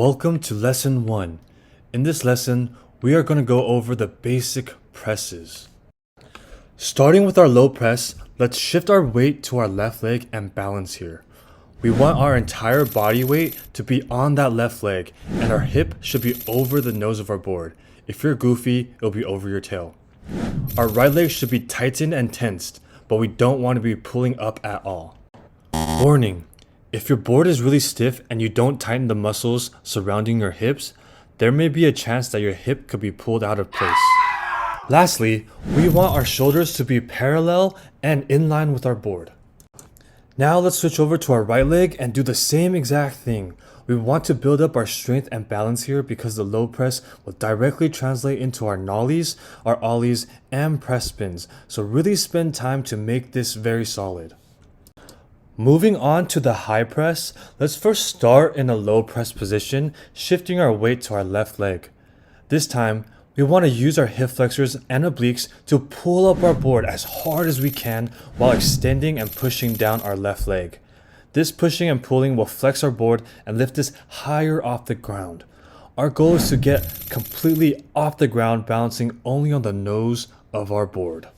Welcome to lesson 1. In this lesson, we are going to go over the basic presses. Starting with our low press, let's shift our weight to our left leg and balance here. We want our entire body weight to be on that left leg, and our hip should be over the nose of our board. If you're goofy, it'll be over your tail. Our right leg should be tightened and tensed, but we don't want to be pulling up at all. Warning: if your board is really stiff and you don't tighten the muscles surrounding your hips, there may be a chance that your hip could be pulled out of place. Lastly, we want our shoulders to be parallel and in line with our board. Now let's switch over to our right leg and do the same exact thing. We want to build up our strength and balance here because the low press will directly translate into our nollies, our ollies, and press spins. So really spend time to make this very solid. Moving on to the high press, let's first start in a low press position, shifting our weight to our left leg. This time, we want to use our hip flexors and obliques to pull up our board as hard as we can while extending and pushing down our left leg. This pushing and pulling will flex our board and lift us higher off the ground. Our goal is to get completely off the ground, balancing only on the nose of our board.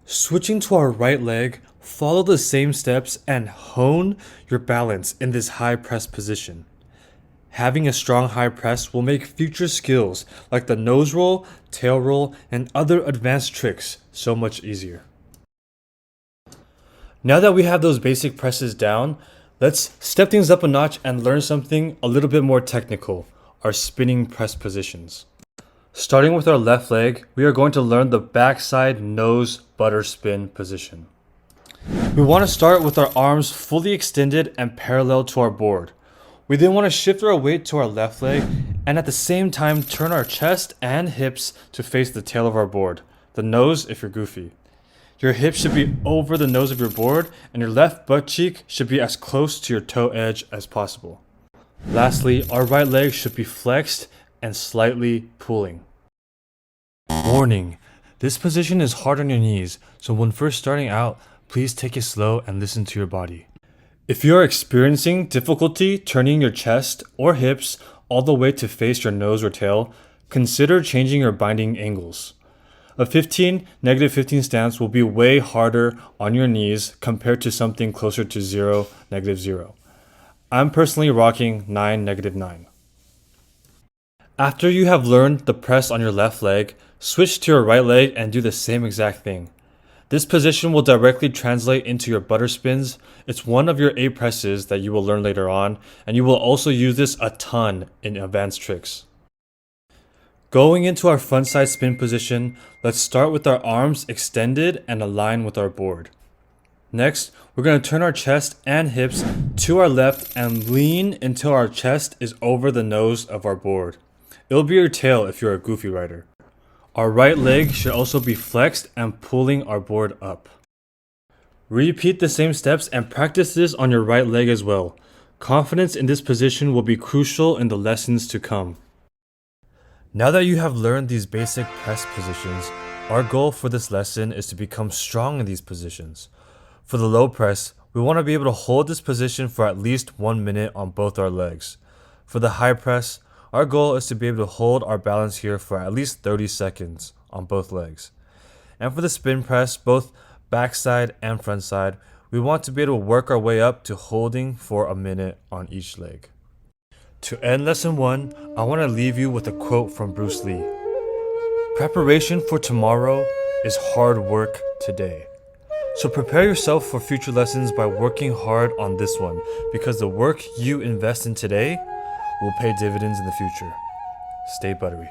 Switching to our right leg, follow the same steps and hone your balance in this high press position. Having a strong high press will make future skills like the nose roll, tail roll, and other advanced tricks so much easier. Now that we have those basic presses down, let's step things up a notch and learn something a little bit more technical, our spinning press positions. Starting with our left leg, we are going to learn the backside nose butter spin position. We want to start with our arms fully extended and parallel to our board. We then want to shift our weight to our left leg and at the same time turn our chest and hips to face the tail of our board, the nose if you're goofy. Your hips should be over the nose of your board and your left butt cheek should be as close to your toe edge as possible. Lastly, our right leg should be flexed and slightly pulling. Warning: this position is hard on your knees, so when first starting out, please take it slow and listen to your body. If you are experiencing difficulty turning your chest or hips all the way to face your nose or tail, consider changing your binding angles. A -15 stance will be way harder on your knees compared to something closer to 0, -0. I'm personally rocking 9, -9. After you have learned the press on your left leg, switch to your right leg and do the same exact thing. This position will directly translate into your butter spins. It's one of your 8 presses that you will learn later on, and you will also use this a ton in advanced tricks. Going into our frontside spin position, let's start with our arms extended and aligned with our board. Next, we're going to turn our chest and hips to our left and lean until our chest is over the nose of our board. It'll be your tail if you're a goofy rider. Our right leg should also be flexed and pulling our board up. Repeat the same steps and practice this on your right leg as well. Confidence in this position will be crucial in the lessons to come. Now that you have learned these basic press positions, our goal for this lesson is to become strong in these positions. For the low press, we want to be able to hold this position for at least 1 minute on both our legs. For the high press, our goal is to be able to hold our balance here for at least 30 seconds on both legs. And for the spin press, both backside and frontside, we want to be able to work our way up to holding for a minute on each leg. To end lesson 1, I want to leave you with a quote from Bruce Lee. Preparation for tomorrow is hard work today. So prepare yourself for future lessons by working hard on this one, because the work you invest in today will pay dividends in the future. Stay buttery.